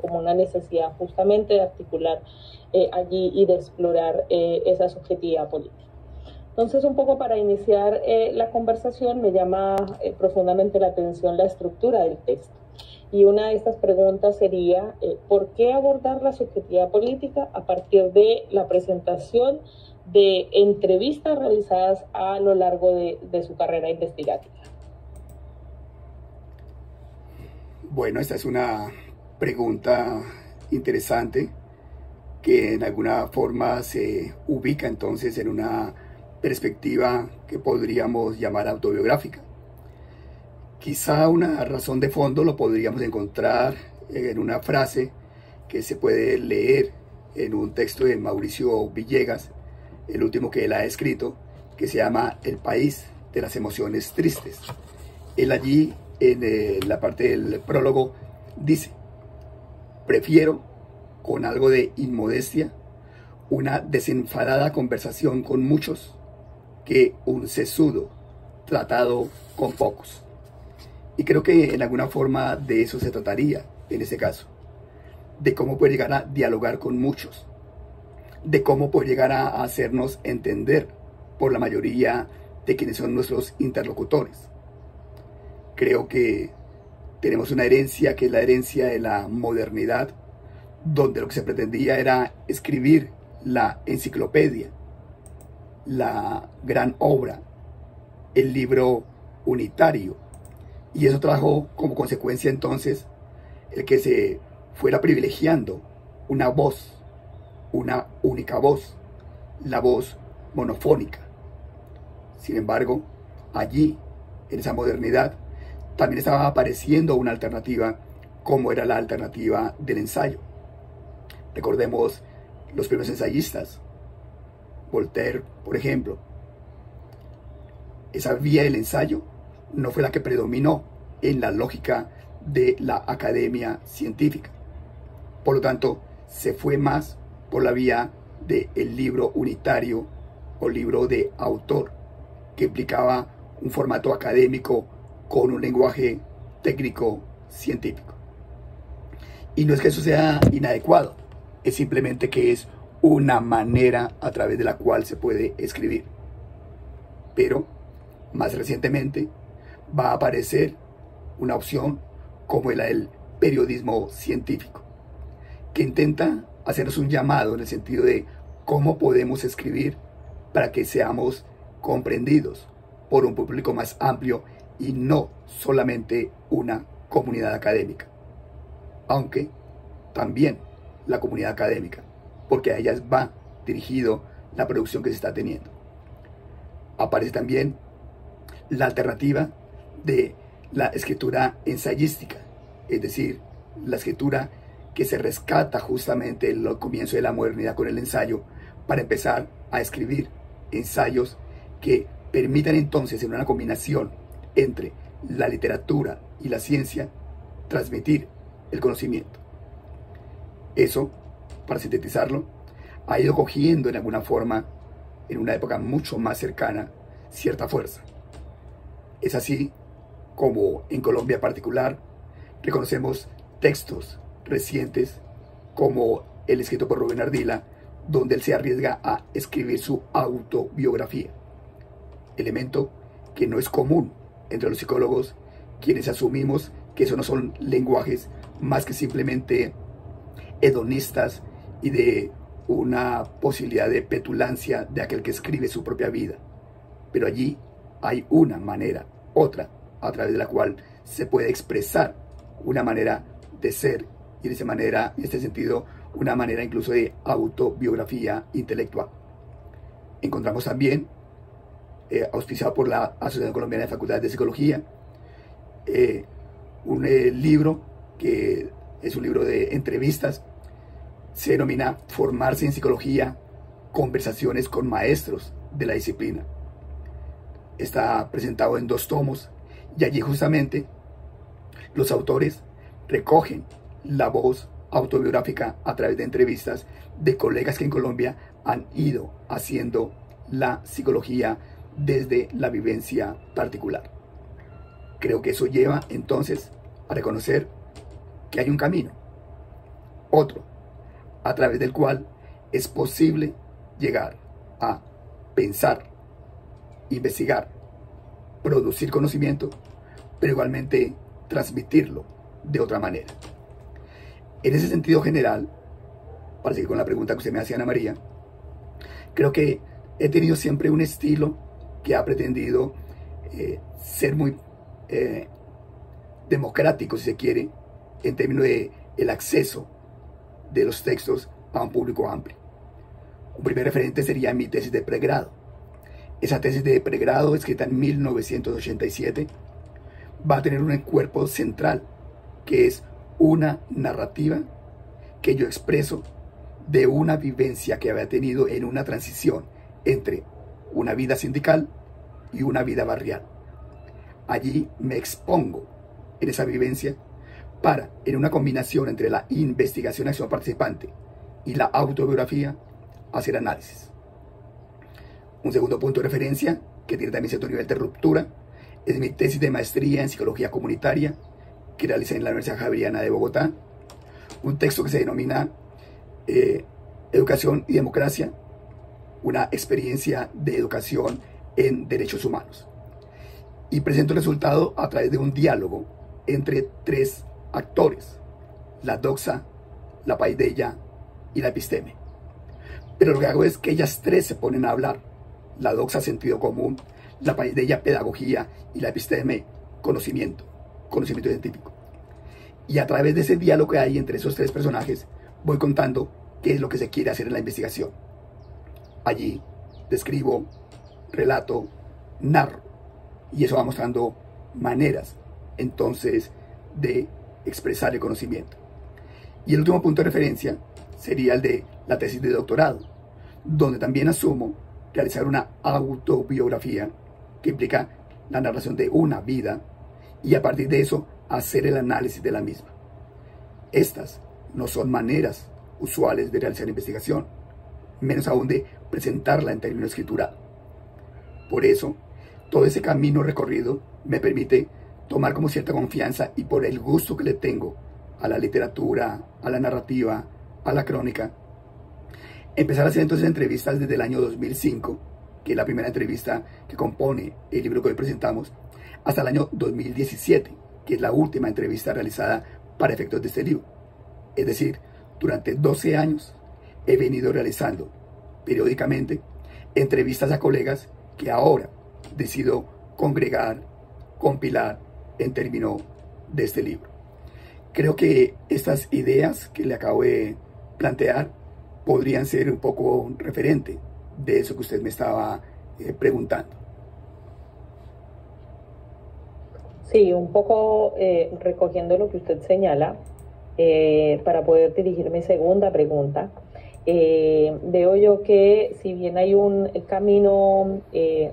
como una necesidad justamente de articular allí y de explorar esa subjetividad política. Entonces, un poco para iniciar la conversación, me llama profundamente la atención la estructura del texto. Y una de estas preguntas sería, ¿por qué abordar la subjetividad política a partir de la presentación de entrevistas realizadas a lo largo de su carrera investigativa? Bueno, esta es una pregunta interesante que en alguna forma se ubica entonces en una perspectiva que podríamos llamar autobiográfica. Quizá una razón de fondo lo podríamos encontrar en una frase que se puede leer en un texto de Mauricio Villegas, el último que él ha escrito, que se llama El país de las emociones tristes. Él allí, en la parte del prólogo, dice: prefiero, con algo de inmodestia, una desenfadada conversación con muchos que un sesudo tratado con pocos. Y creo que en alguna forma de eso se trataría en ese caso, de cómo poder llegar a dialogar con muchos, de cómo poder llegar a hacernos entender por la mayoría de quienes son nuestros interlocutores. Creo que tenemos una herencia que es la herencia de la modernidad, donde lo que se pretendía era escribir la enciclopedia, la gran obra, el libro unitario, y eso trajo como consecuencia entonces el que se fuera privilegiando una voz, una única voz, la voz monofónica. Sin embargo, allí, en esa modernidad, también estaba apareciendo una alternativa, como era la alternativa del ensayo. Recordemos los primeros ensayistas, Voltaire, por ejemplo. Esa vía del ensayo no fue la que predominó en la lógica de la academia científica. Por lo tanto, se fue más por la vía del libro unitario o libro de autor, que implicaba un formato académico con un lenguaje técnico científico. Y no es que eso sea inadecuado, es simplemente que es una manera a través de la cual se puede escribir. Pero, más recientemente, va a aparecer una opción como la del periodismo científico, que intenta hacernos un llamado en el sentido de cómo podemos escribir para que seamos comprendidos por un público más amplio y no solamente una comunidad académica, aunque también la comunidad académica, porque a ellas va dirigido la producción que se está teniendo. Aparece también la alternativa de la escritura ensayística, es decir, la escritura que se rescata justamente el comienzo de la modernidad con el ensayo para empezar a escribir ensayos que permitan entonces, en una combinación entre la literatura y la ciencia, transmitir el conocimiento. Eso, para sintetizarlo, ha ido cogiendo en alguna forma, en una época mucho más cercana, cierta fuerza. Es así como en Colombia en particular reconocemos textos recientes como el escrito por Rubén Ardila, donde él se arriesga a escribir su autobiografía, elemento que no es común entre los psicólogos, quienes asumimos que eso no son lenguajes más que simplemente hedonistas y de una posibilidad de petulancia de aquel que escribe su propia vida. Pero allí hay una manera, otra, a través de la cual se puede expresar una manera de ser y de esa manera, en este sentido, una manera incluso de autobiografía intelectual. Encontramos también, auspiciado por la Asociación Colombiana de Facultades de Psicología, un libro que es un libro de entrevistas, se denomina Formarse en Psicología, conversaciones con maestros de la disciplina. Está presentado en 2 tomos y allí justamente los autores recogen la voz autobiográfica a través de entrevistas de colegas que en Colombia han ido haciendo la psicología desde la vivencia particular. Creo que eso lleva entonces a reconocer que hay un camino, otro, a través del cual es posible llegar a pensar, investigar, producir conocimiento, pero igualmente transmitirlo de otra manera. En ese sentido general, para seguir con la pregunta que usted me hacía, Ana María, creo que he tenido siempre un estilo que ha pretendido ser muy democrático, si se quiere, en términos de el acceso de los textos a un público amplio. Un primer referente sería mi tesis de pregrado. Esa tesis de pregrado, escrita en 1987, va a tener un cuerpo central, que es una narrativa que yo expreso de una vivencia que había tenido en una transición entre una vida sindical y una vida barrial. Allí me expongo en esa vivencia para, en una combinación entre la investigación, acción participante y la autobiografía, hacer análisis. Un segundo punto de referencia, que tiene también cierto nivel de ruptura, es mi tesis de maestría en psicología comunitaria, que realicé en la Universidad Javeriana de Bogotá. Un texto que se denomina Educación y Democracia, una experiencia de educación en derechos humanos. Y presento el resultado a través de un diálogo entre tres actores: la doxa, la paideia y la episteme. Pero lo que hago es que ellas tres se ponen a hablar: la doxa, sentido común; la paideia, pedagogía; y la episteme, conocimiento científico. Y a través de ese diálogo que hay entre esos tres personajes, voy contando qué es lo que se quiere hacer en la investigación. Allí describo, relato, narro, y eso va mostrando maneras entonces de expresar el conocimiento. Y el último punto de referencia sería el de la tesis de doctorado, donde también asumo realizar una autobiografía que implica la narración de una vida y a partir de eso hacer el análisis de la misma. Estas no son maneras usuales de realizar investigación, menos aún de presentarla en términos escriturados. Por eso, todo ese camino recorrido me permite tomar como cierta confianza, y por el gusto que le tengo a la literatura, a la narrativa, a la crónica, empezar a hacer entonces entrevistas desde el año 2005, que es la primera entrevista que compone el libro que hoy presentamos, hasta el año 2017, que es la última entrevista realizada para efectos de este libro. Es decir, durante 12 años he venido realizando periódicamente entrevistas a colegas que ahora decido congregar, compilar en términos de este libro. Creo que estas ideas que le acabo de plantear podrían ser un poco referente de eso que usted me estaba preguntando. Sí, un poco recogiendo lo que usted señala, para poder dirigir mi segunda pregunta. Veo yo que si bien hay un camino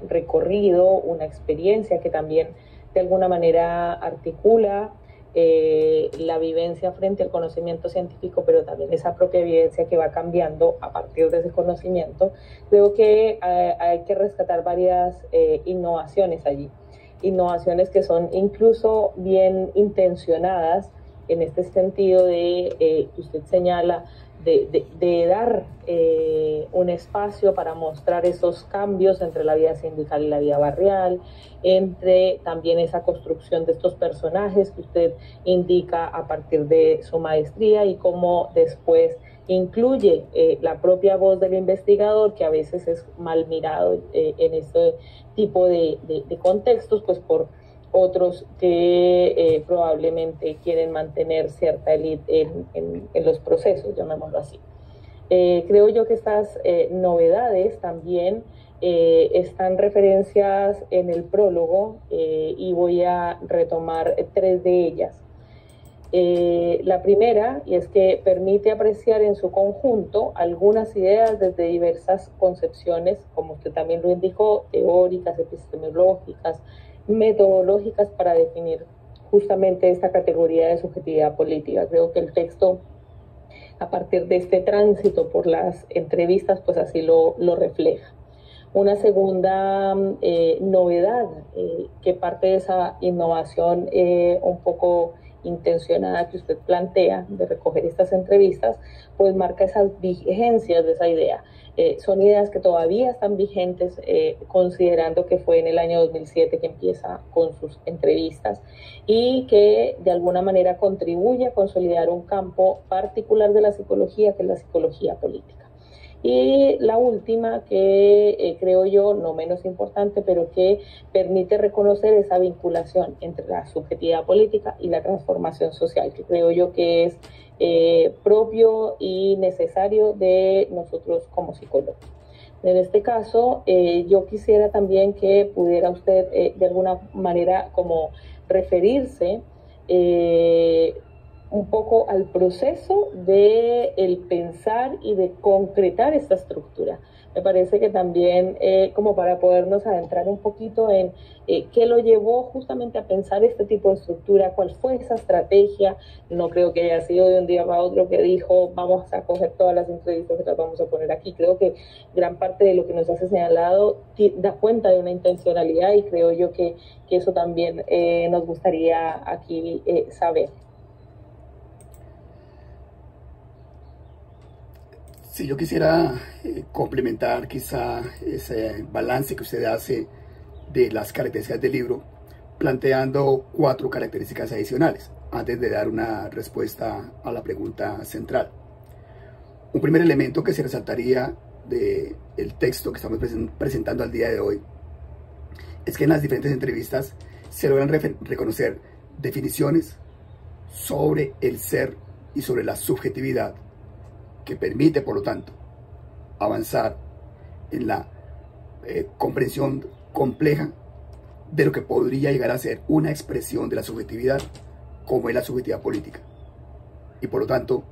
recorrido, una experiencia que también de alguna manera articula la vivencia frente al conocimiento científico, pero también esa propia vivencia que va cambiando a partir de ese conocimiento, creo que hay que rescatar varias innovaciones allí. Innovaciones que son incluso bien intencionadas en este sentido que usted señala, de dar un espacio para mostrar esos cambios entre la vida sindical y la vida barrial, entre también esa construcción de estos personajes que usted indica a partir de su maestría y cómo después incluye la propia voz del investigador, que a veces es mal mirado en este tipo de contextos, pues por otros que probablemente quieren mantener cierta élite en los procesos, llamémoslo así. Creo yo que estas novedades también están referenciadas en el prólogo y voy a retomar tres de ellas. La primera, y es que permite apreciar en su conjunto algunas ideas desde diversas concepciones, como usted también lo indicó, teóricas, epistemológicas, metodológicas, para definir justamente esta categoría de subjetividad política. Creo que el texto, a partir de este tránsito por las entrevistas, pues así lo refleja. Una segunda novedad, que parte de esa innovación un poco intencionada que usted plantea de recoger estas entrevistas, pues marca esas vigencias de esa idea. Son ideas que todavía están vigentes, considerando que fue en el año 2007 que empieza con sus entrevistas y que de alguna manera contribuye a consolidar un campo particular de la psicología, que es la psicología política. Y la última, que creo yo no menos importante, pero que permite reconocer esa vinculación entre la subjetividad política y la transformación social, que creo yo que es propio y necesario de nosotros como psicólogos. En este caso, yo quisiera también que pudiera usted de alguna manera como referirse un poco al proceso de el pensar y de concretar esta estructura. Me parece que también como para podernos adentrar un poquito en qué lo llevó justamente a pensar este tipo de estructura, cuál fue esa estrategia. No creo que haya sido de un día para otro que dijo vamos a coger todas las entrevistas y las vamos a poner aquí. Creo que gran parte de lo que nos hace señalado da cuenta de una intencionalidad y creo yo que eso también nos gustaría aquí saber. Si yo quisiera complementar quizá ese balance que usted hace de las características del libro, planteando 4 características adicionales, antes de dar una respuesta a la pregunta central. Un primer elemento que se resaltaría del texto que estamos presentando al día de hoy, es que en las diferentes entrevistas se logran reconocer definiciones sobre el ser y sobre la subjetividad, que permite, por lo tanto, avanzar en la comprensión compleja de lo que podría llegar a ser una expresión de la subjetividad, como es la subjetividad política, y por lo tanto,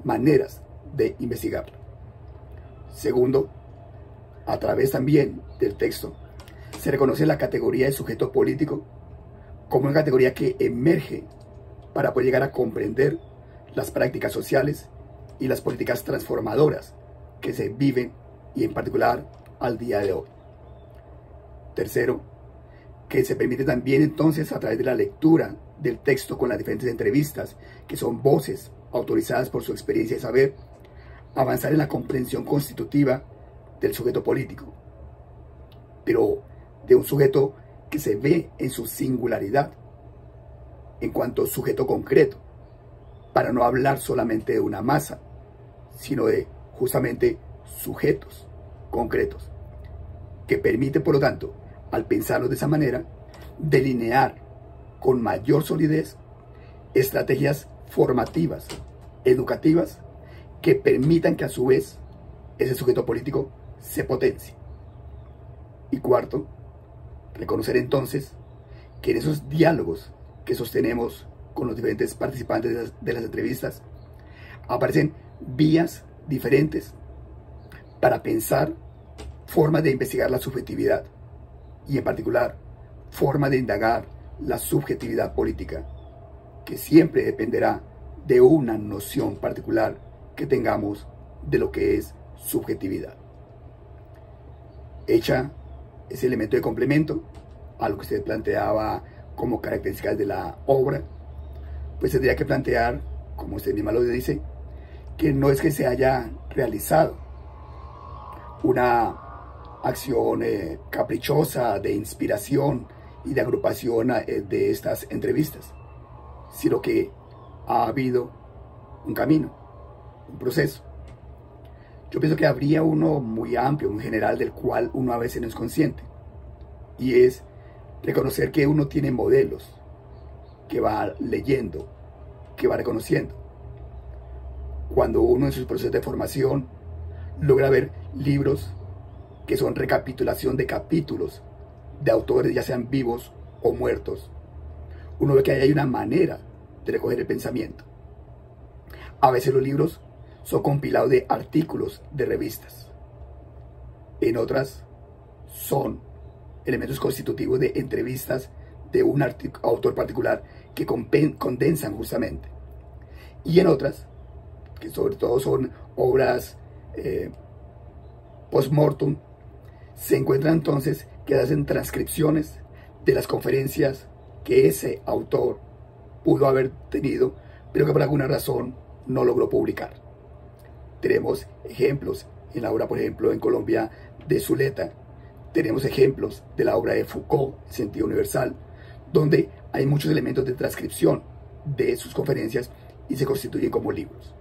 maneras de investigarla. Segundo, a través también del texto, se reconoce la categoría de sujeto político como una categoría que emerge para poder llegar a comprender las prácticas sociales y las políticas transformadoras que se viven y en particular al día de hoy. Tercero, que se permite también entonces a través de la lectura del texto con las diferentes entrevistas, que son voces autorizadas por su experiencia y saber, avanzar en la comprensión constitutiva del sujeto político, pero de un sujeto que se ve en su singularidad en cuanto sujeto concreto, para no hablar solamente de una masa, sino de justamente sujetos concretos, que permite, por lo tanto, al pensarlo de esa manera, delinear con mayor solidez estrategias formativas, educativas, que permitan que a su vez ese sujeto político se potencie. Y cuarto, reconocer entonces que en esos diálogos que sostenemos con los diferentes participantes de las entrevistas, aparecen vías diferentes para pensar formas de investigar la subjetividad y en particular formas de indagar la subjetividad política, que siempre dependerá de una noción particular que tengamos de lo que es subjetividad. Hecha ese elemento de complemento a lo que usted planteaba como características de la obra, pues tendría que plantear, como usted misma lo dice, que no es que se haya realizado una acción caprichosa de inspiración y de agrupación de estas entrevistas, sino que ha habido un camino, un proceso. Yo pienso que habría uno muy amplio, muy general, del cual uno a veces no es consciente, y es reconocer que uno tiene modelos que va leyendo, que va reconociendo. Cuando uno en sus procesos de formación logra ver libros que son recapitulación de capítulos de autores, ya sean vivos o muertos, uno ve que ahí hay una manera de recoger el pensamiento. A veces los libros son compilados de artículos de revistas. En otras son elementos constitutivos de entrevistas de un autor particular que condensan justamente. Y en otras, que sobre todo son obras post-mortem, se encuentran entonces que hacen transcripciones de las conferencias que ese autor pudo haber tenido, pero que por alguna razón no logró publicar. Tenemos ejemplos en la obra, por ejemplo, en Colombia, de Zuleta. Tenemos ejemplos de la obra de Foucault, Sentido Universal, donde hay muchos elementos de transcripción de sus conferencias y se constituyen como libros.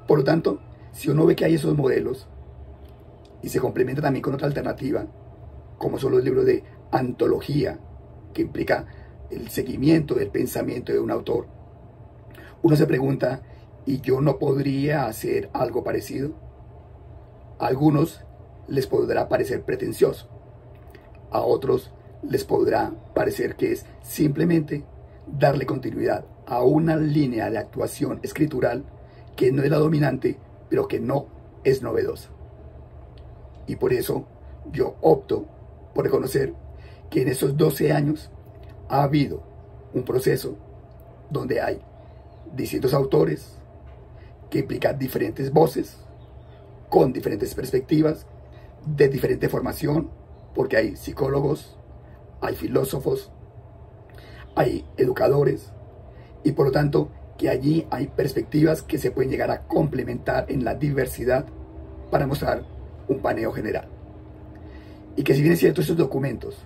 Por lo tanto, si uno ve que hay esos modelos y se complementa también con otra alternativa, como son los libros de antología, que implica el seguimiento del pensamiento de un autor, uno se pregunta, ¿y yo no podría hacer algo parecido? A algunos les podrá parecer pretencioso, a otros les podrá parecer que es simplemente darle continuidad a una línea de actuación escritural que no es la dominante, pero que no es novedosa. Y por eso yo opto por reconocer que en esos 12 años ha habido un proceso donde hay distintos autores que implican diferentes voces, con diferentes perspectivas, de diferente formación, porque hay psicólogos, hay filósofos, hay educadores, y por lo tanto que allí hay perspectivas que se pueden llegar a complementar en la diversidad para mostrar un paneo general. Y que si bien es cierto, estos documentos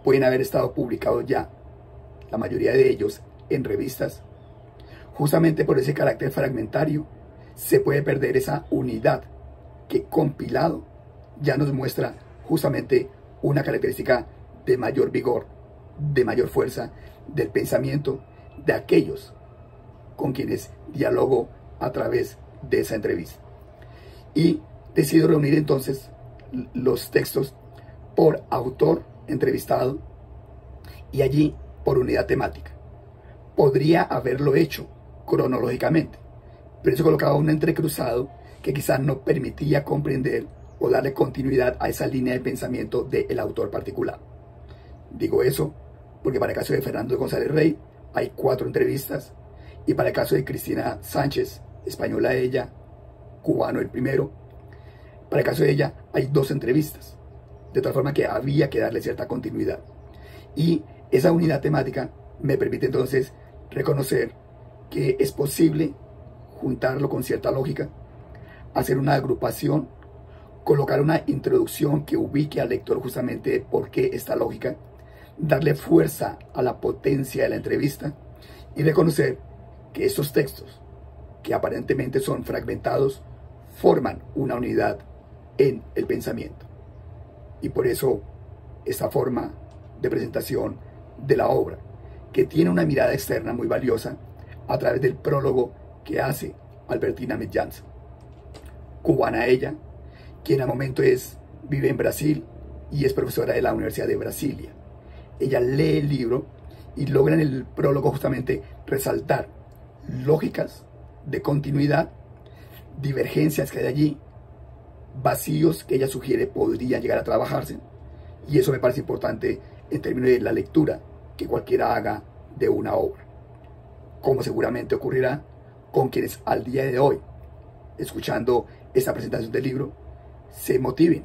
pueden haber estado publicados ya, la mayoría de ellos en revistas, justamente por ese carácter fragmentario, se puede perder esa unidad que compilado ya nos muestra justamente una característica de mayor vigor, de mayor fuerza del pensamiento de aquellos con quienes dialogo a través de esa entrevista. Y decido reunir entonces los textos por autor entrevistado y allí por unidad temática. Podría haberlo hecho cronológicamente, pero eso colocaba un entrecruzado que quizás no permitía comprender o darle continuidad a esa línea de pensamiento del autor particular. Digo eso porque para el caso de Fernando González Rey hay 4 entrevistas, y para el caso de Cristina Sánchez, española ella, cubano el primero, para el caso de ella hay 2 entrevistas, de tal forma que había que darle cierta continuidad. Y esa unidad temática me permite entonces reconocer que es posible juntarlo con cierta lógica, hacer una agrupación, colocar una introducción que ubique al lector justamente por qué esta lógica, darle fuerza a la potencia de la entrevista y reconocer que estos textos, que aparentemente son fragmentados, forman una unidad en el pensamiento. Y por eso esta forma de presentación de la obra, que tiene una mirada externa muy valiosa a través del prólogo que hace Albertina Medjanza, cubana ella, quien al momento vive en Brasil y es profesora de la Universidad de Brasilia. Ella lee el libro y logra en el prólogo justamente resaltar lógicas de continuidad, divergencias que hay allí, vacíos que ella sugiere podrían llegar a trabajarse, y eso me parece importante en términos de la lectura que cualquiera haga de una obra, como seguramente ocurrirá con quienes al día de hoy, escuchando esta presentación del libro, se motiven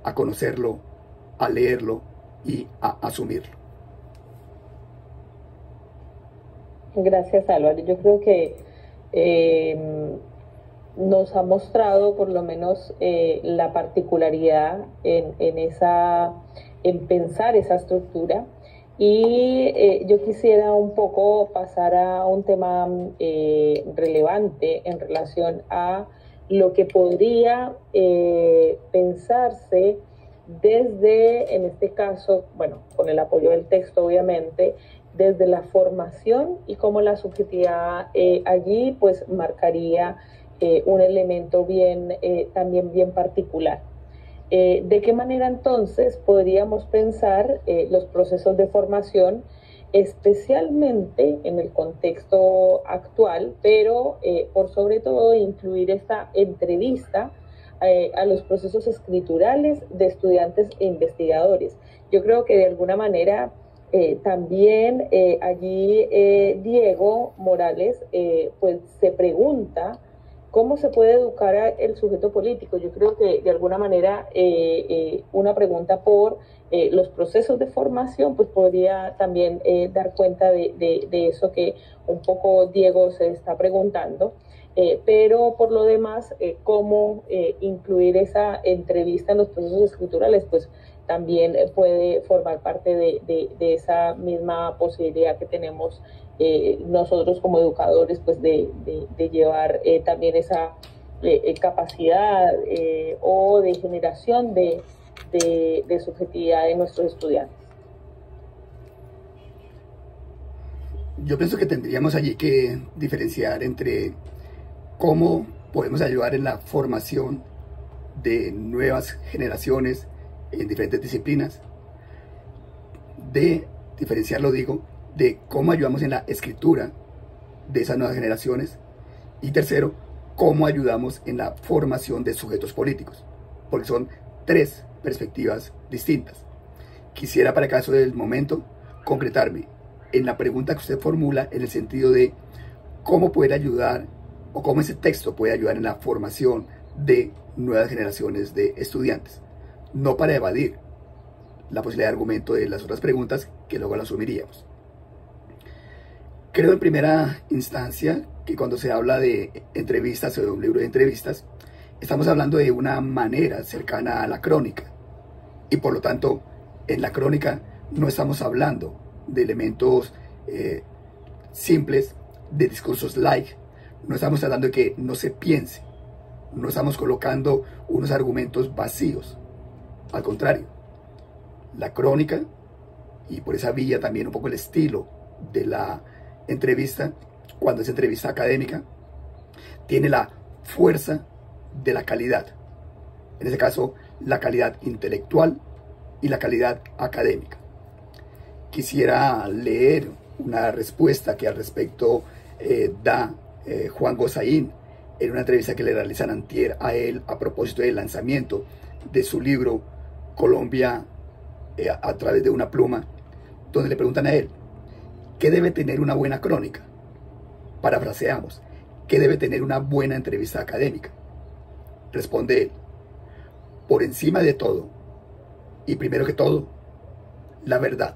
a conocerlo, a leerlo y a asumirlo. Gracias, Álvaro. Yo creo que nos ha mostrado por lo menos la particularidad en pensar esa estructura, y yo quisiera un poco pasar a un tema relevante en relación a lo que podría pensarse desde, en este caso, bueno, con el apoyo del texto obviamente, desde la formación, y cómo la subjetividad allí pues marcaría un elemento también bien particular. ¿De qué manera entonces podríamos pensar los procesos de formación, especialmente en el contexto actual, pero por sobre todo incluir esta entrevista a los procesos escriturales de estudiantes e investigadores? Yo creo que de alguna manera también allí Diego Morales pues se pregunta ¿Cómo se puede educar al sujeto político? Yo creo que de alguna manera una pregunta por los procesos de formación pues podría también dar cuenta de eso que un poco Diego se está preguntando. Pero por lo demás, cómo incluir esa entrevista en los procesos escriturales, pues también puede formar parte de esa misma posibilidad que tenemos nosotros como educadores, pues de llevar también esa capacidad o de generación de subjetividad de nuestros estudiantes. Yo pienso que tendríamos allí que diferenciar entre cómo podemos ayudar en la formación de nuevas generaciones en diferentes disciplinas, de diferenciarlo, digo, de cómo ayudamos en la escritura de esas nuevas generaciones, y tercero, cómo ayudamos en la formación de sujetos políticos, porque son tres perspectivas distintas. Quisiera, para el caso del momento, concretarme en la pregunta que usted formula en el sentido de cómo poder ayudar o cómo ese texto puede ayudar en la formación de nuevas generaciones de estudiantes, no para evadir la posibilidad de argumento de las otras preguntas que luego las asumiríamos. Creo en primera instancia que cuando se habla de entrevistas o de un libro de entrevistas, estamos hablando de una manera cercana a la crónica, y por lo tanto en la crónica no estamos hablando de elementos simples, de discursos light. No estamos hablando de que no se piense, no estamos colocando unos argumentos vacíos. Al contrario, la crónica, y por esa vía también un poco el estilo de la entrevista, cuando es entrevista académica, tiene la fuerza de la calidad. En ese caso, la calidad intelectual y la calidad académica. Quisiera leer una respuesta que al respecto da Juan Gosaín en una entrevista que le realizan antier a él a propósito del lanzamiento de su libro Colombia a través de una pluma, donde le preguntan a él, ¿qué debe tener una buena crónica? Parafraseamos, ¿qué debe tener una buena entrevista académica? Responde él, por encima de todo, y primero que todo, la verdad,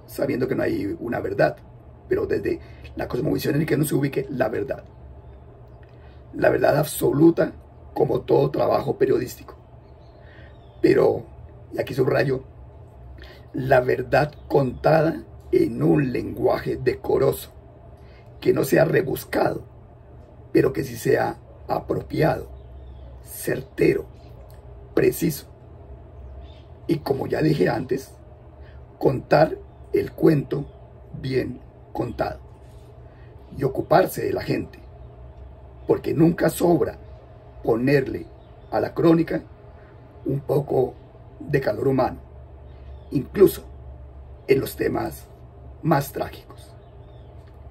sabiendo que no hay una verdad, pero desde la cosmovisión en la que uno se ubique, la verdad absoluta, como todo trabajo periodístico. Pero, y aquí subrayo, la verdad contada en un lenguaje decoroso, que no sea rebuscado, pero que sí sea apropiado, certero, preciso. Y como ya dije antes, contar el cuento bien contado y ocuparse de la gente, porque nunca sobra ponerle a la crónica un poco de calor humano, incluso en los temas más trágicos.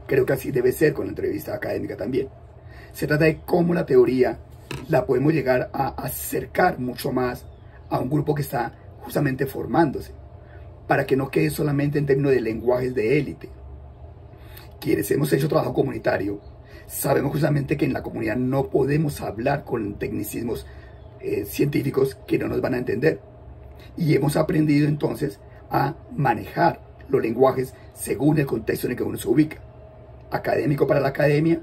Creo que así debe ser con la entrevista académica también. Se trata de cómo la teoría la podemos llegar a acercar mucho más a un grupo que está justamente formándose, para que no quede solamente en términos de lenguajes de élite. Quienes hemos hecho trabajo comunitario sabemos justamente que en la comunidad no podemos hablar con tecnicismos científicos que no nos van a entender, y hemos aprendido entonces a manejar los lenguajes según el contexto en el que uno se ubica, académico para la academia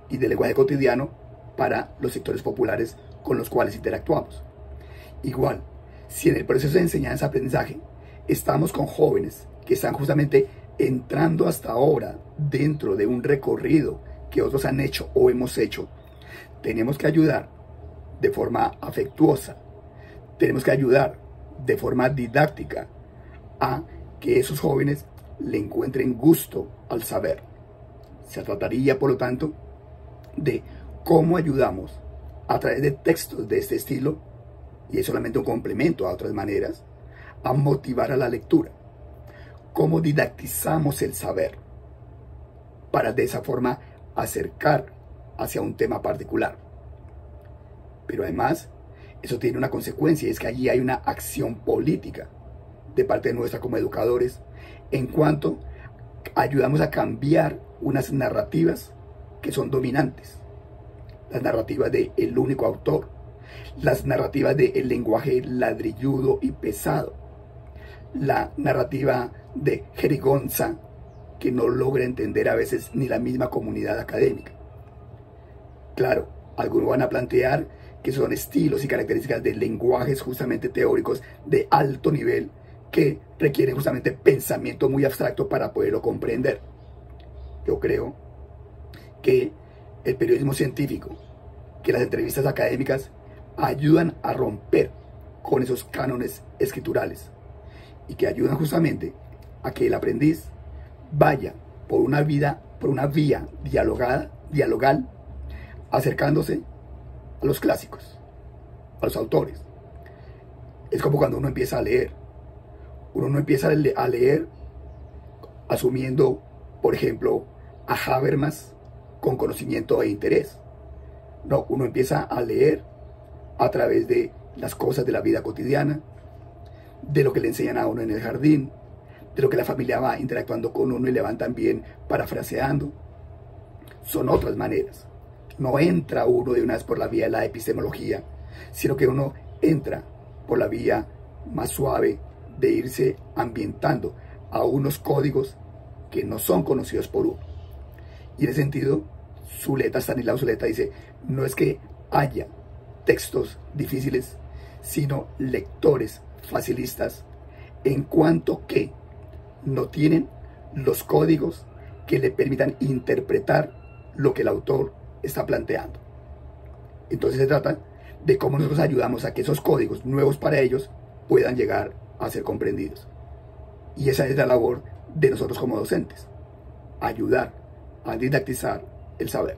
y de lenguaje cotidiano para los sectores populares con los cuales interactuamos. Igual, si en el proceso de enseñanza-aprendizaje estamos con jóvenes que están justamente entrando hasta ahora dentro de un recorrido que otros han hecho o hemos hecho, tenemos que ayudar de forma afectuosa, tenemos que ayudar de forma didáctica a que esos jóvenes le encuentren gusto al saber. Se trataría, por lo tanto, de cómo ayudamos a través de textos de este estilo, y es solamente un complemento a otras maneras, a motivar a la lectura. Cómo didactizamos el saber para de esa forma acercar hacia un tema particular. Pero además, eso tiene una consecuencia, y es que allí hay una acción política de parte nuestra como educadores, en cuanto ayudamos a cambiar unas narrativas que son dominantes. las narrativas de el único autor, las narrativas de el lenguaje ladrilludo y pesado, la narrativa de jerigonza que no logra entender a veces ni la misma comunidad académica. Claro, algunos van a plantear que son estilos y características de lenguajes justamente teóricos de alto nivel que requieren justamente pensamiento muy abstracto para poderlo comprender. Yo creo que el periodismo científico, que las entrevistas académicas ayudan a romper con esos cánones escriturales y que ayudan justamente a que el aprendiz vaya por una vía dialogal, acercándose a los clásicos, a los autores. Es como cuando uno empieza a leer. Uno no empieza a leer asumiendo, por ejemplo, a Habermas con conocimiento e interés. No, uno empieza a leer a través de las cosas de la vida cotidiana, de lo que le enseñan a uno en el jardín, de lo que la familia va interactuando con uno y le van también parafraseando. Son otras maneras. No entra uno de una vez por la vía de la epistemología, sino que uno entra por la vía más suave de irse ambientando a unos códigos que no son conocidos por uno. Y en ese sentido, Stanislao Zuleta dice, no es que haya textos difíciles, sino lectores facilistas, en cuanto que no tienen los códigos que le permitan interpretar lo que el autor está planteando. Entonces se trata de cómo nosotros ayudamos a que esos códigos nuevos para ellos puedan llegar a ser comprendidos. Y esa es la labor de nosotros como docentes, ayudar a didactizar el saber.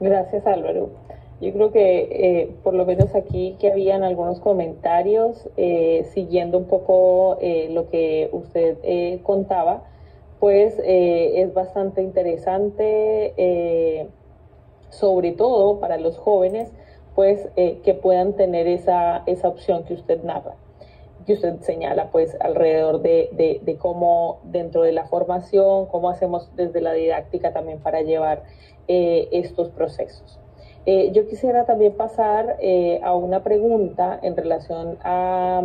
Gracias, Álvaro. Yo creo que por lo menos aquí que habían algunos comentarios siguiendo un poco lo que usted contaba, pues es bastante interesante, sobre todo para los jóvenes, pues que puedan tener esa opción que usted narra, que usted señala, pues alrededor de cómo dentro de la formación, cómo hacemos desde la didáctica también para llevar estos procesos. Yo quisiera también pasar a una pregunta en relación a,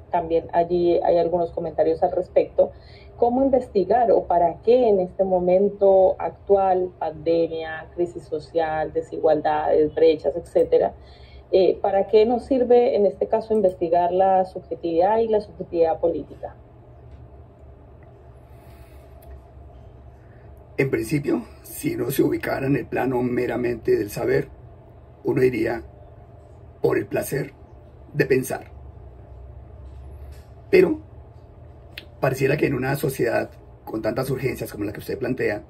también allí hay algunos comentarios al respecto, cómo investigar o para qué en este momento actual, pandemia, crisis social, desigualdades, brechas, etcétera, ¿para qué nos sirve en este caso investigar la subjetividad y la subjetividad política? En principio, si no se ubicara en el plano meramente del saber, uno diría por el placer de pensar. Pero pareciera que en una sociedad con tantas urgencias como la que usted plantea,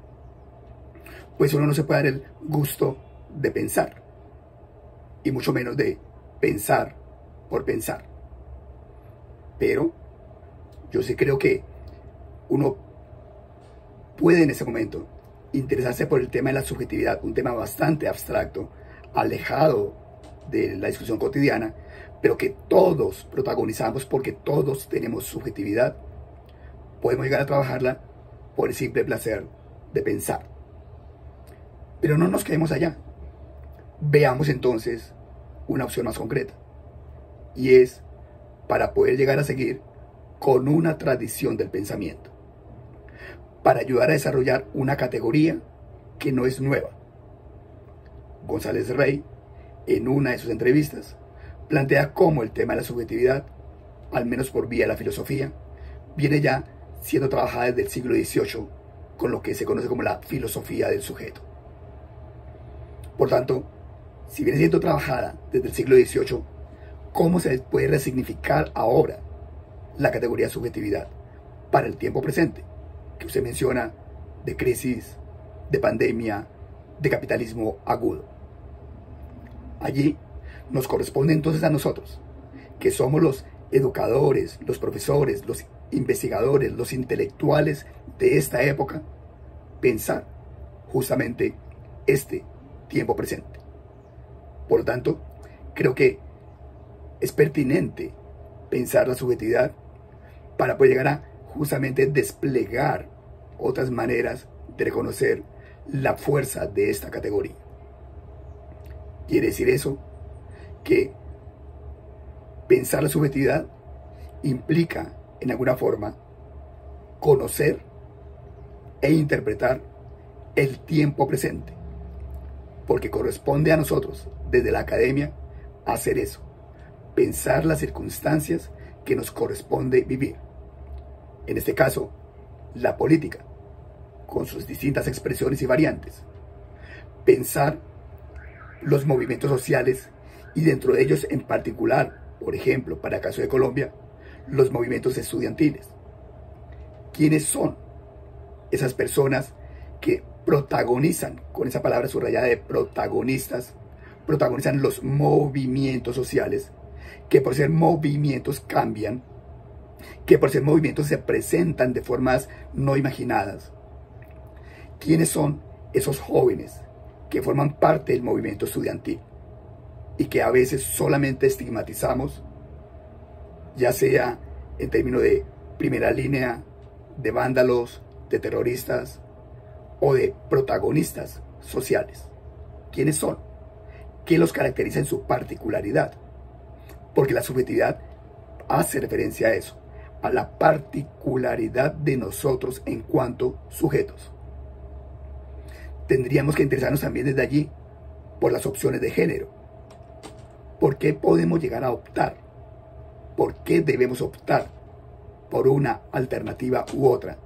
pues uno no se puede dar el gusto de pensar, y mucho menos de pensar por pensar. Pero yo sí creo que uno puede en ese momento interesarse por el tema de la subjetividad, un tema bastante abstracto, alejado de la discusión cotidiana, pero que todos protagonizamos porque todos tenemos subjetividad. Podemos llegar a trabajarla por el simple placer de pensar. Pero no nos quedemos allá. Veamos entonces una opción más concreta, y es para poder llegar a seguir con una tradición del pensamiento, para ayudar a desarrollar una categoría que no es nueva. González Rey, en una de sus entrevistas, plantea cómo el tema de la subjetividad, al menos por vía de la filosofía, viene ya siendo trabajada desde el siglo XVIII con lo que se conoce como la filosofía del sujeto. Por tanto, si viene siendo trabajada desde el siglo XVIII, ¿cómo se puede resignificar ahora la categoría subjetividad para el tiempo presente, que usted menciona, de crisis, de pandemia, de capitalismo agudo? Allí nos corresponde entonces a nosotros, que somos los educadores, los profesores, los investigadores, los intelectuales de esta época, pensar justamente este tiempo presente. Por lo tanto, creo que es pertinente pensar la subjetividad para poder llegar a justamente desplegar otras maneras de reconocer la fuerza de esta categoría. Quiere decir eso que pensar la subjetividad implica, en alguna forma, conocer e interpretar el tiempo presente, porque corresponde a nosotros, desde la academia, hacer eso, pensar las circunstancias que nos corresponde vivir. En este caso, la política, con sus distintas expresiones y variantes. Pensar los movimientos sociales y dentro de ellos en particular, por ejemplo, para el caso de Colombia, los movimientos estudiantiles. ¿Quiénes son esas personas que protagonizan, con esa palabra subrayada de protagonistas, protagonizan los movimientos sociales, que por ser movimientos cambian, que por ser movimientos se presentan de formas no imaginadas? ¿Quiénes son esos jóvenes que forman parte del movimiento estudiantil y que a veces solamente estigmatizamos, ya sea en términos de primera línea, de vándalos, de terroristas o de protagonistas sociales? ¿Quiénes son? ¿Qué los caracteriza en su particularidad? Porque la subjetividad hace referencia a eso, a la particularidad de nosotros en cuanto sujetos. Tendríamos que interesarnos también desde allí por las opciones de género. ¿Por qué podemos llegar a optar? ¿Por qué debemos optar por una alternativa u otra,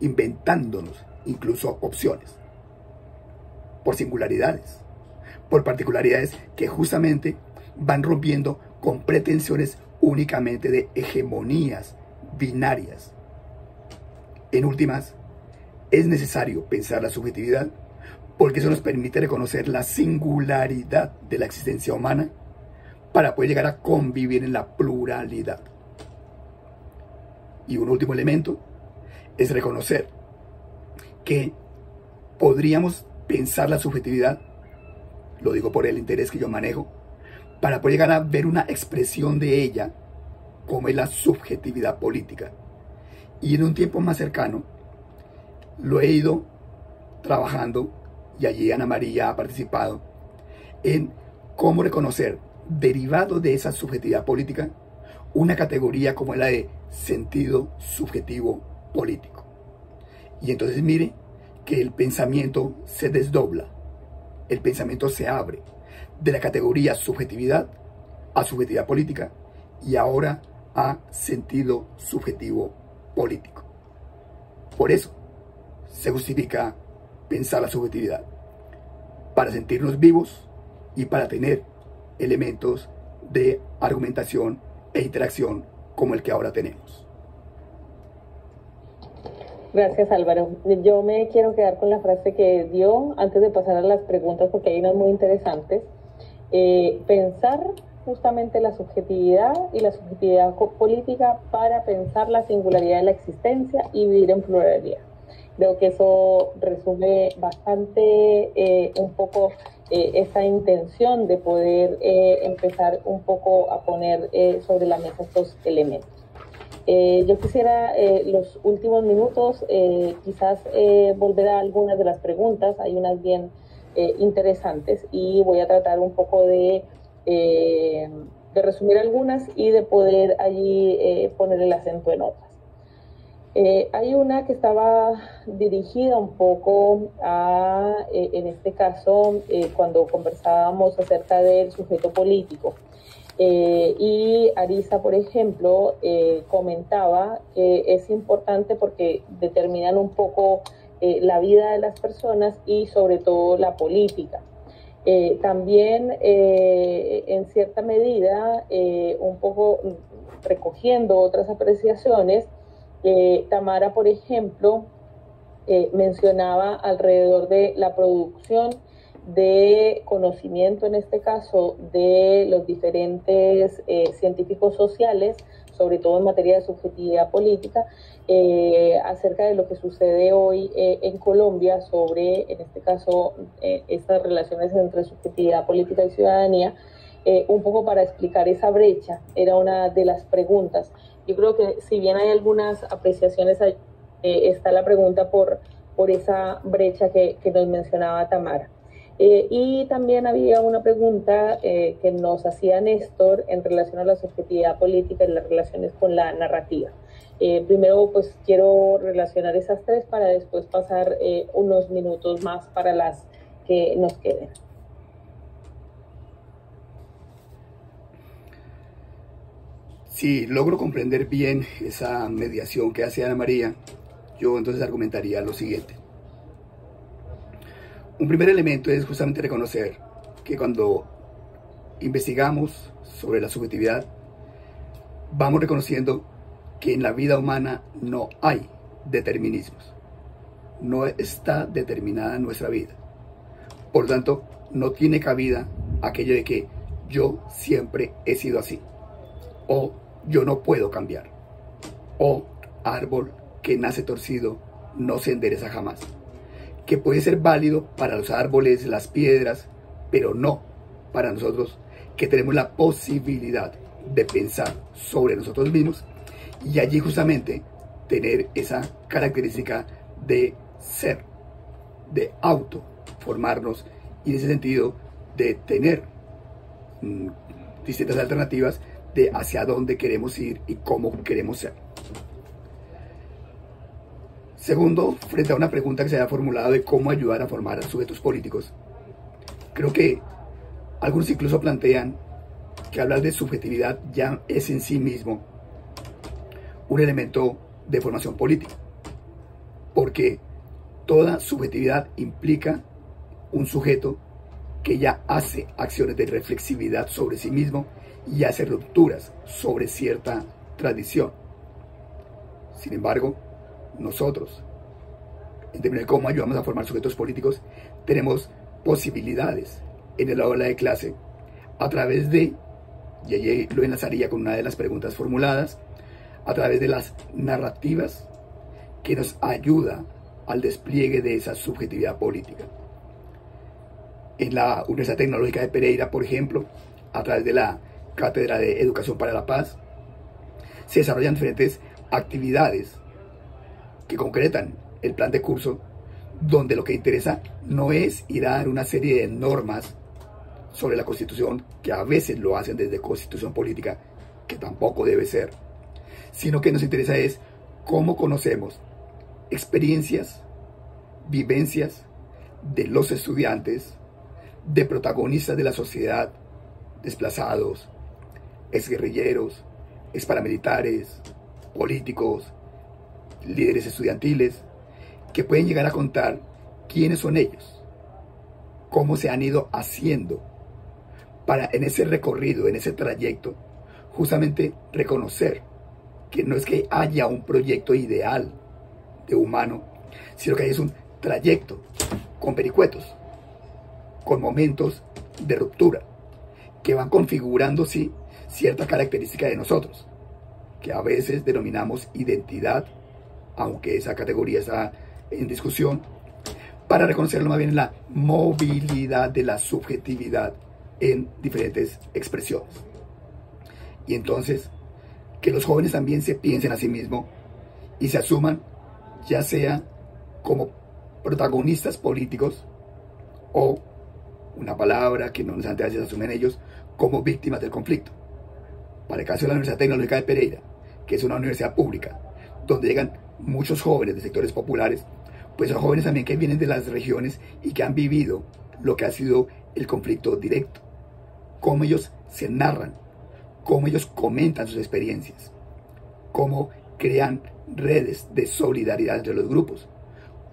inventándonos incluso opciones? Por singularidades, por particularidades que justamente van rompiendo con pretensiones únicamente de hegemonías binarias. En últimas, es necesario pensar la subjetividad porque eso nos permite reconocer la singularidad de la existencia humana para poder llegar a convivir en la pluralidad. Y un último elemento es reconocer que podríamos pensar la subjetividad, lo digo por el interés que yo manejo, para poder llegar a ver una expresión de ella como es la subjetividad política. Y en un tiempo más cercano lo he ido trabajando, y allí Ana María ha participado, en cómo reconocer, derivado de esa subjetividad política, una categoría como la de sentido subjetivo político. Y entonces mire que el pensamiento se desdobla, el pensamiento se abre de la categoría subjetividad a subjetividad política y ahora a sentido subjetivo político. Por eso se justifica pensar la subjetividad, para sentirnos vivos y para tener elementos de argumentación e interacción como el que ahora tenemos. Gracias, Álvaro. Yo me quiero quedar con la frase que dio antes de pasar a las preguntas, porque hay unas muy interesantes. Pensar justamente la subjetividad y la subjetividad política para pensar la singularidad de la existencia y vivir en pluralidad. Creo que eso resume bastante un poco esa intención de poder empezar un poco a poner sobre la mesa estos elementos. Yo quisiera los últimos minutos quizás volver a algunas de las preguntas. Hay unas bien interesantes y voy a tratar un poco de resumir algunas y de poder allí poner el acento en otras. Hay una que estaba dirigida un poco a, en este caso, cuando conversábamos acerca del sujeto político. Y Arisa, por ejemplo, comentaba que es importante porque determinan un poco la vida de las personas y sobre todo la política. También, en cierta medida, un poco recogiendo otras apreciaciones, Tamara, por ejemplo, mencionaba alrededor de la producción de conocimiento, en este caso, de los diferentes científicos sociales, sobre todo en materia de subjetividad política, acerca de lo que sucede hoy en Colombia sobre, en este caso, estas relaciones entre subjetividad política y ciudadanía, un poco para explicar esa brecha, era una de las preguntas. Yo creo que si bien hay algunas apreciaciones, está la pregunta por por esa brecha que nos mencionaba Tamara. Y también había una pregunta que nos hacía Néstor en relación a la subjetividad política y las relaciones con la narrativa. Primero, pues quiero relacionar esas tres para después pasar unos minutos más para las que nos queden. Si logro comprender bien esa mediación que hace Ana María, yo entonces argumentaría lo siguiente. Un primer elemento es justamente reconocer que cuando investigamos sobre la subjetividad, vamos reconociendo que en la vida humana no hay determinismos. No está determinada nuestra vida. Por lo tanto, no tiene cabida aquello de que yo siempre he sido así, o yo no puedo cambiar, o árbol que nace torcido no se endereza jamás, que puede ser válido para los árboles, las piedras, pero no para nosotros, que tenemos la posibilidad de pensar sobre nosotros mismos y allí justamente tener esa característica de ser, de autoformarnos y en ese sentido de tener distintas alternativas de hacia dónde queremos ir y cómo queremos ser. Segundo, frente a una pregunta que se había formulado de cómo ayudar a formar a sujetos políticos, creo que algunos incluso plantean que hablar de subjetividad ya es en sí mismo un elemento de formación política, porque toda subjetividad implica un sujeto que ya hace acciones de reflexividad sobre sí mismo y hace rupturas sobre cierta tradición. Sin embargo, nosotros, en términos de cómo ayudamos a formar sujetos políticos, tenemos posibilidades en el aula de clase a través de, y allí lo enlazaría con una de las preguntas formuladas, a través de las narrativas que nos ayuda al despliegue de esa subjetividad política. En la Universidad Tecnológica de Pereira, por ejemplo, a través de la Cátedra de Educación para la Paz, se desarrollan diferentes actividades que concretan el plan de curso, donde lo que interesa no es ir a dar una serie de normas sobre la Constitución, que a veces lo hacen desde Constitución política, que tampoco debe ser, sino que nos interesa es cómo conocemos experiencias, vivencias de los estudiantes, de protagonistas de la sociedad, desplazados, exguerrilleros, exparamilitares, políticos, líderes estudiantiles, que pueden llegar a contar quiénes son ellos, cómo se han ido haciendo para en ese recorrido, en ese trayecto, justamente reconocer que no es que haya un proyecto ideal de humano, sino que hay un trayecto con vericuetos, con momentos de ruptura, que van configurando, sí, cierta característica de nosotros, que a veces denominamos identidad, aunque esa categoría está en discusión, para reconocerlo más bien en la movilidad de la subjetividad en diferentes expresiones. Y entonces, que los jóvenes también se piensen a sí mismos y se asuman, ya sea como protagonistas políticos o, una palabra que no necesariamente se asumen ellos, como víctimas del conflicto. Para el caso de la Universidad Tecnológica de Pereira, que es una universidad pública, donde llegan muchos jóvenes de sectores populares, pues son jóvenes también que vienen de las regiones y que han vivido lo que ha sido el conflicto directo, cómo ellos se narran, cómo ellos comentan sus experiencias, cómo crean redes de solidaridad entre los grupos,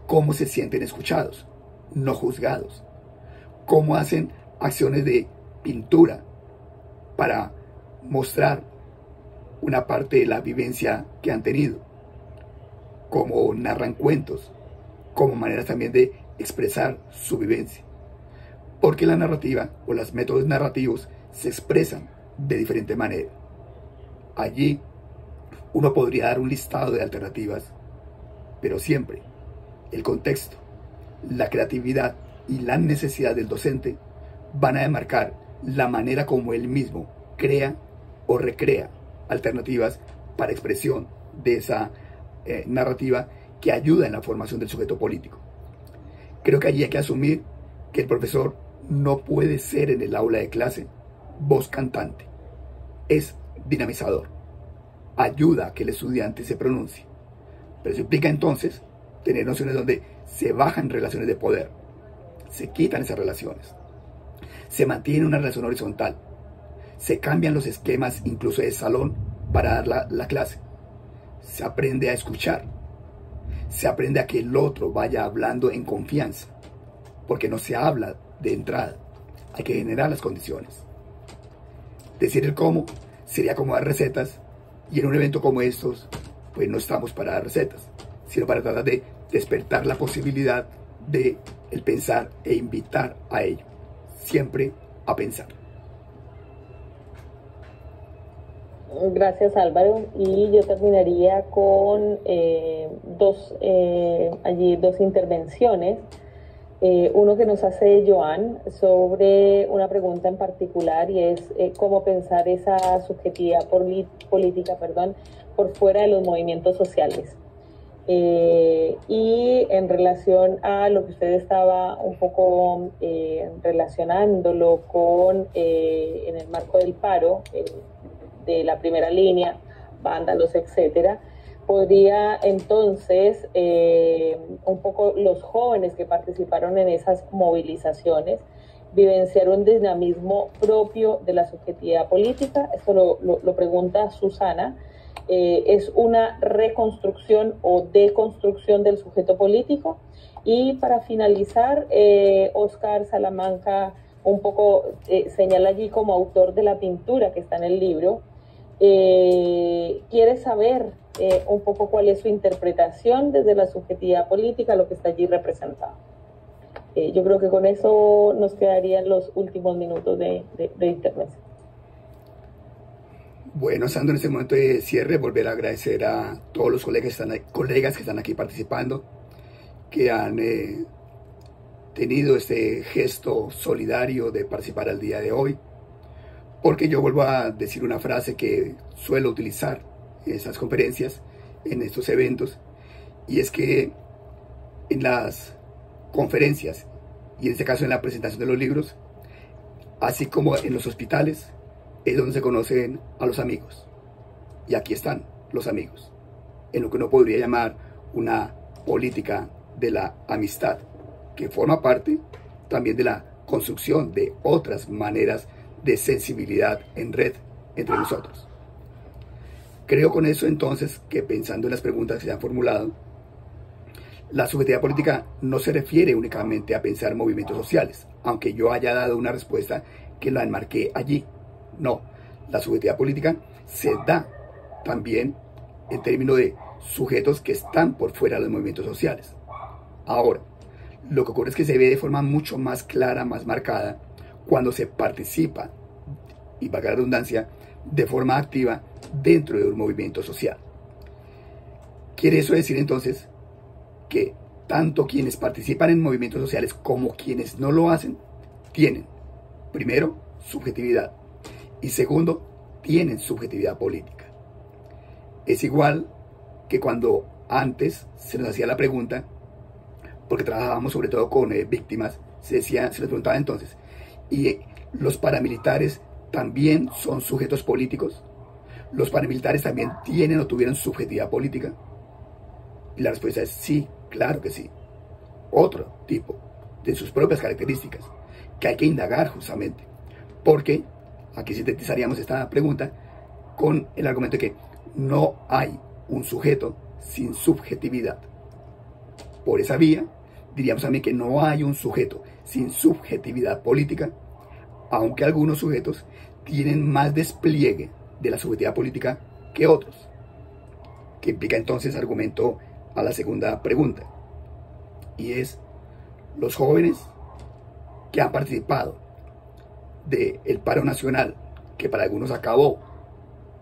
cómo se sienten escuchados, no juzgados, cómo hacen acciones de pintura para mostrar una parte de la vivencia que han tenido, cómo narran cuentos, como maneras también de expresar su vivencia. Porque la narrativa o los métodos narrativos se expresan de diferente manera. Allí uno podría dar un listado de alternativas, pero siempre el contexto, la creatividad y la necesidad del docente van a demarcar la manera como él mismo crea o recrea alternativas para expresión de esa narrativa que ayuda en la formación del sujeto político. Creo que allí hay que asumir que el profesor no puede ser en el aula de clase voz cantante, es dinamizador, ayuda a que el estudiante se pronuncie, pero eso implica entonces tener nociones donde se bajan relaciones de poder, se quitan esas relaciones, se mantiene una relación horizontal, se cambian los esquemas incluso de salón para dar la clase, se aprende a escuchar, se aprende a que el otro vaya hablando en confianza, porque no se habla de entrada, hay que generar las condiciones. Decir el cómo sería como dar recetas, y en un evento como estos, pues no estamos para dar recetas, sino para tratar de despertar la posibilidad de el pensar e invitar a ello, siempre a pensar. Gracias, Álvaro, y yo terminaría con dos intervenciones. Uno que nos hace Joan sobre una pregunta en particular, y es cómo pensar esa subjetividad política por fuera de los movimientos sociales. Y en relación a lo que usted estaba un poco relacionándolo con en el marco del paro, de la primera línea, vándalos, etcétera, podría entonces un poco los jóvenes que participaron en esas movilizaciones vivenciar un dinamismo propio de la subjetividad política. Esto lo pregunta Susana. ¿Es una reconstrucción o deconstrucción del sujeto político? Y para finalizar, Oscar Salamanca un poco señala allí como autor de la pintura que está en el libro. Quiere saber un poco cuál es su interpretación desde la subjetividad política, lo que está allí representado. Yo creo que con eso nos quedarían los últimos minutos de intervención. Bueno, estando en este momento de cierre, volver a agradecer a todos los colegas que están aquí participando, que han tenido este gesto solidario de participar al día de hoy, porque yo vuelvo a decir una frase que suelo utilizar en estas conferencias, en estos eventos, y es que en las conferencias, y en este caso en la presentación de los libros, así como en los hospitales, es donde se conocen a los amigos. Y aquí están los amigos, en lo que uno podría llamar una política de la amistad, que forma parte también de la construcción de otras maneras de sensibilidad en red entre nosotros. Creo con eso entonces que, pensando en las preguntas que se han formulado, la subjetividad política no se refiere únicamente a pensar movimientos sociales, aunque yo haya dado una respuesta que la enmarqué allí. No, la subjetividad política se da también en términos de sujetos que están por fuera de los movimientos sociales. Ahora, lo que ocurre es que se ve de forma mucho más clara, más marcada, cuando se participa, y valga la redundancia, de forma activa dentro de un movimiento social. ¿Quiere eso decir entonces que tanto quienes participan en movimientos sociales como quienes no lo hacen tienen, primero, subjetividad, y segundo, tienen subjetividad política? Es igual que cuando antes se nos hacía la pregunta, porque trabajábamos sobre todo con víctimas, se les preguntaba entonces, ¿y los paramilitares también son sujetos políticos? ¿Los paramilitares también tienen o tuvieron subjetividad política? Y la respuesta es sí, claro que sí. Otro tipo, de sus propias características, que hay que indagar justamente. Porque aquí sintetizaríamos esta pregunta con el argumento de que no hay un sujeto sin subjetividad. Por esa vía, diríamos también que no hay un sujeto sin subjetividad política, aunque algunos sujetos tienen más despliegue de la subjetividad política que otros, que implica entonces argumento a la segunda pregunta, y es los jóvenes que han participado del paro nacional, que para algunos acabó,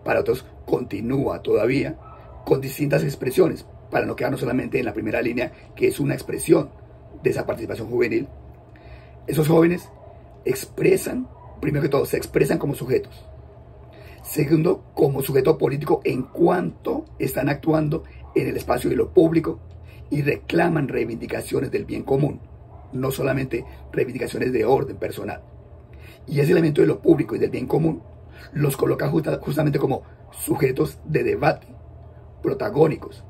para otros continúa todavía, con distintas expresiones, para no quedarnos solamente en la primera línea, que es una expresión de esa participación juvenil. Esos jóvenes expresan, primero que todo, se expresan como sujetos. Segundo, como sujeto político en cuanto están actuando en el espacio de lo público y reclaman reivindicaciones del bien común, no solamente reivindicaciones de orden personal. Y ese elemento de lo público y del bien común los coloca justamente como sujetos de debate, protagónicos,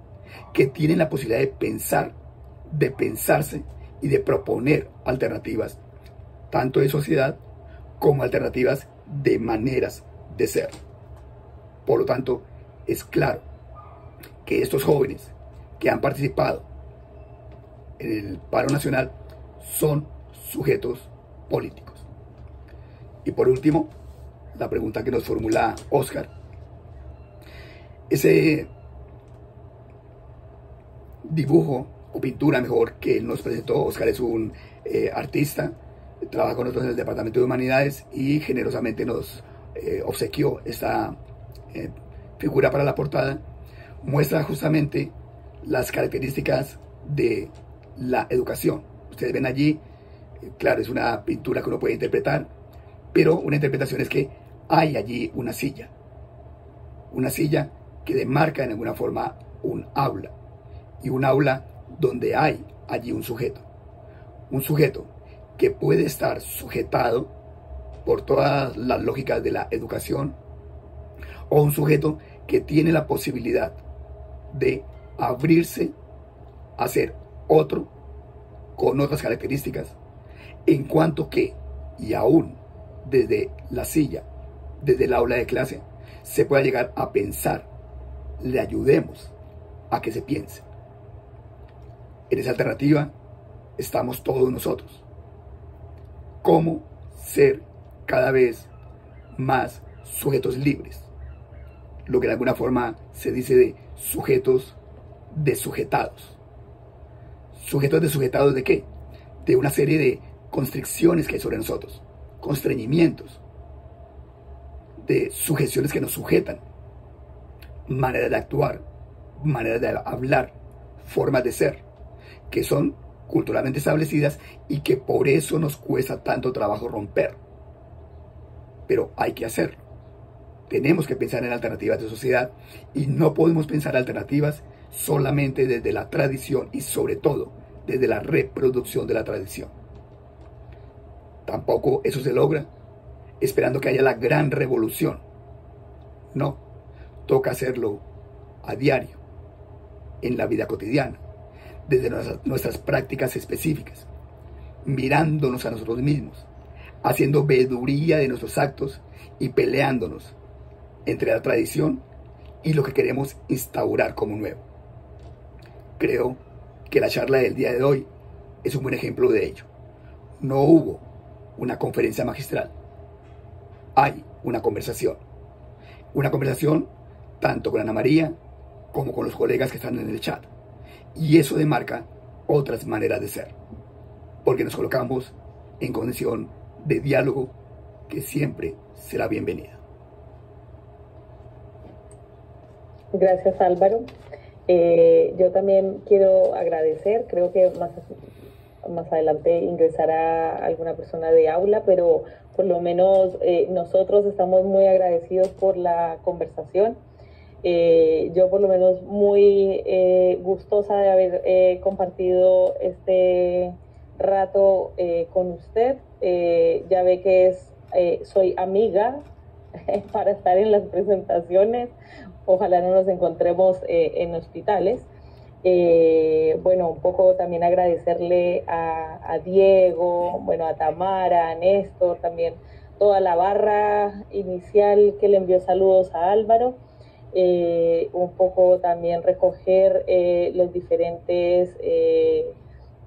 que tienen la posibilidad de pensar, de pensarse y de proponer alternativas, tanto de sociedad como alternativas de maneras de ser. Por lo tanto, es claro que estos jóvenes que han participado en el paro nacional son sujetos políticos. Y por último, la pregunta que nos formula Oscar. Ese dibujo o pintura mejor que nos presentó, Oscar es un artista, trabaja con nosotros en el Departamento de Humanidades y generosamente nos obsequió esta figura para la portada. Muestra justamente las características de la educación. Ustedes ven allí, claro, es una pintura que uno puede interpretar, pero una interpretación es que hay allí una silla que demarca en alguna forma un aula, y un aula donde hay allí un sujeto que puede estar sujetado por todas las lógicas de la educación, o un sujeto que tiene la posibilidad de abrirse a ser otro con otras características, en cuanto que, y aún desde la silla, desde el aula de clase, se pueda llegar a pensar, le ayudemos a que se piense. En esa alternativa estamos todos nosotros. ¿Cómo ser cada vez más sujetos libres? Lo que de alguna forma se dice de sujetos desujetados. ¿Sujetos desujetados de qué? De una serie de constricciones que hay sobre nosotros, constreñimientos, de sujeciones que nos sujetan, maneras de actuar, maneras de hablar, formas de ser, que son culturalmente establecidas y que por eso nos cuesta tanto trabajo romper. Pero hay que hacerlo. Tenemos que pensar en alternativas de sociedad, y no podemos pensar alternativas solamente desde la tradición y sobre todo desde la reproducción de la tradición. Tampoco eso se logra esperando que haya la gran revolución. No, toca hacerlo a diario, en la vida cotidiana, desde nuestras prácticas específicas, mirándonos a nosotros mismos, haciendo veeduría de nuestros actos y peleándonos entre la tradición y lo que queremos instaurar como nuevo. Creo que la charla del día de hoy es un buen ejemplo de ello. No hubo una conferencia magistral, hay una conversación tanto con Ana María como con los colegas que están en el chat, y eso demarca otras maneras de ser, porque nos colocamos en condición de diálogo que siempre será bienvenida. Gracias, Álvaro. Yo también quiero agradecer, creo que más adelante ingresará alguna persona de aula, pero por lo menos nosotros estamos muy agradecidos por la conversación. Yo por lo menos muy gustosa de haber compartido este rato con usted. Ya ve que soy amiga para estar en las presentaciones. Ojalá no nos encontremos en hospitales. Bueno, un poco también agradecerle a Diego, bueno, a Tamara, a Néstor, también toda la barra inicial que le envió saludos a Álvaro. Un poco también recoger los diferentes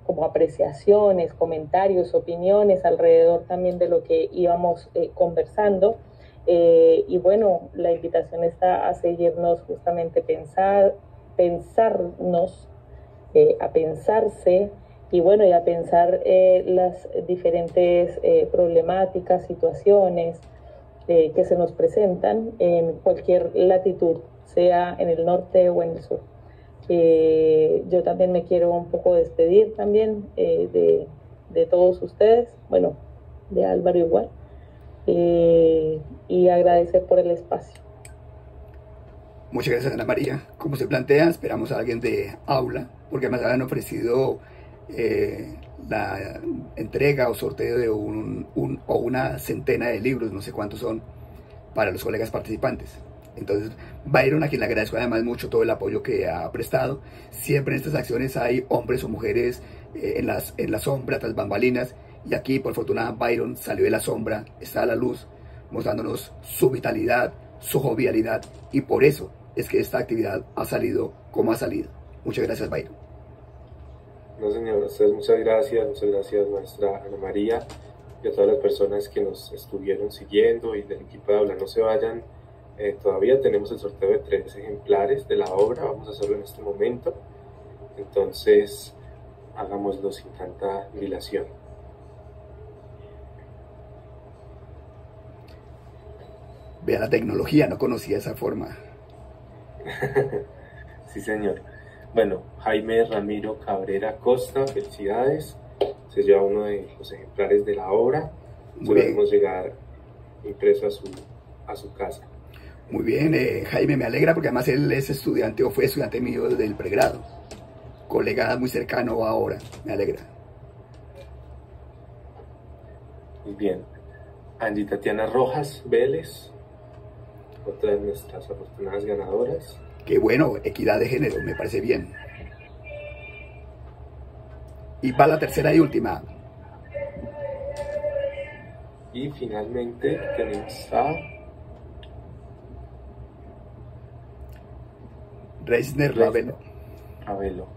como apreciaciones, comentarios, opiniones alrededor también de lo que íbamos conversando. Y bueno, la invitación está a seguirnos justamente pensarnos, a pensarse, y bueno, y a pensar las diferentes problemáticas, situaciones que se nos presentan en cualquier latitud, sea en el norte o en el sur. Yo también me quiero un poco despedir también de todos ustedes, bueno, de Álvaro igual, y agradecer por el espacio. Muchas gracias, Ana María. Como se plantea, esperamos a alguien de aula porque además han ofrecido la entrega o sorteo de una centena de libros, no sé cuántos son, para los colegas participantes. Entonces, Byron, a quien le agradezco además mucho todo el apoyo que ha prestado. Siempre en estas acciones hay hombres o mujeres en la sombra, tras bambalinas, y aquí, por fortuna, Byron salió de la sombra, está a la luz, mostrándonos su vitalidad, su jovialidad, y por eso es que esta actividad ha salido como ha salido. Muchas gracias, Byron. No, señor, muchas gracias, maestra Ana María, y a todas las personas que nos estuvieron siguiendo y del equipo de Aula. No se vayan, todavía tenemos el sorteo de 3 ejemplares de la obra, vamos a hacerlo en este momento, entonces hagámoslo sin tanta dilación. Vea la tecnología, no conocía esa forma. Sí, señor. Bueno, Jaime Ramiro Cabrera Costa, felicidades. Se lleva uno de los ejemplares de la obra. Se lo haremos llegar impreso a su casa. Muy bien, Jaime, me alegra porque además él es estudiante o fue estudiante mío del pregrado. Colega muy cercano ahora, me alegra. Muy bien. Angie Tatiana Rojas Vélez, otra de nuestras afortunadas ganadoras. Qué bueno, equidad de género, me parece bien. Y va la tercera y última. Y finalmente tenemos a Reisner Ravelo.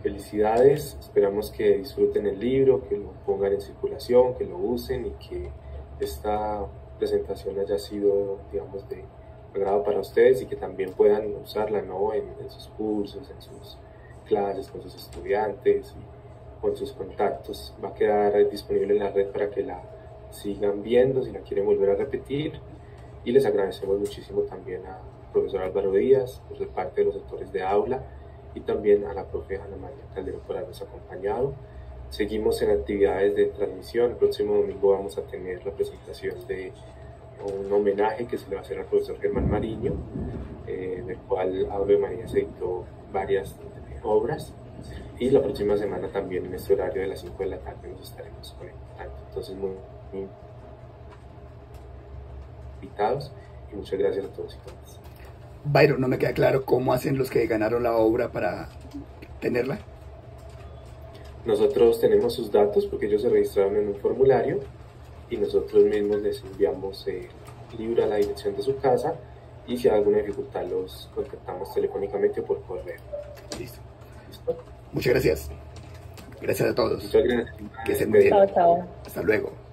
Felicidades, esperamos que disfruten el libro, que lo pongan en circulación, que lo usen y que esta presentación haya sido, digamos, de agrado para ustedes y que también puedan usarla, ¿no?, en sus cursos, en sus clases, con sus estudiantes y con sus contactos. Va a quedar disponible en la red para que la sigan viendo si la quieren volver a repetir, y les agradecemos muchísimo también al profesor Álvaro Díaz por ser parte de los sectores de aula y también a la profe Ana María Calderón por habernos acompañado. Seguimos en actividades de transmisión. El próximo domingo vamos a tener la presentación de un homenaje que se le va a hacer al profesor Germán Mariño, del cual Álvaro María se dictó varias obras, y la próxima semana también en este horario de las 5 de la tarde nos estaremos conectando. Entonces, muy invitados y muchas gracias a todos y todas. Byron, no me queda claro cómo hacen los que ganaron la obra para tenerla. Nosotros tenemos sus datos porque ellos se registraron en un formulario y nosotros mismos les enviamos el libro a la dirección de su casa, y si hay alguna dificultad los contactamos telefónicamente o por correo. Listo. ¿Listo? Muchas gracias. Gracias a todos. Muchas gracias. Que estén muy bien. Chao, chao. Hasta luego.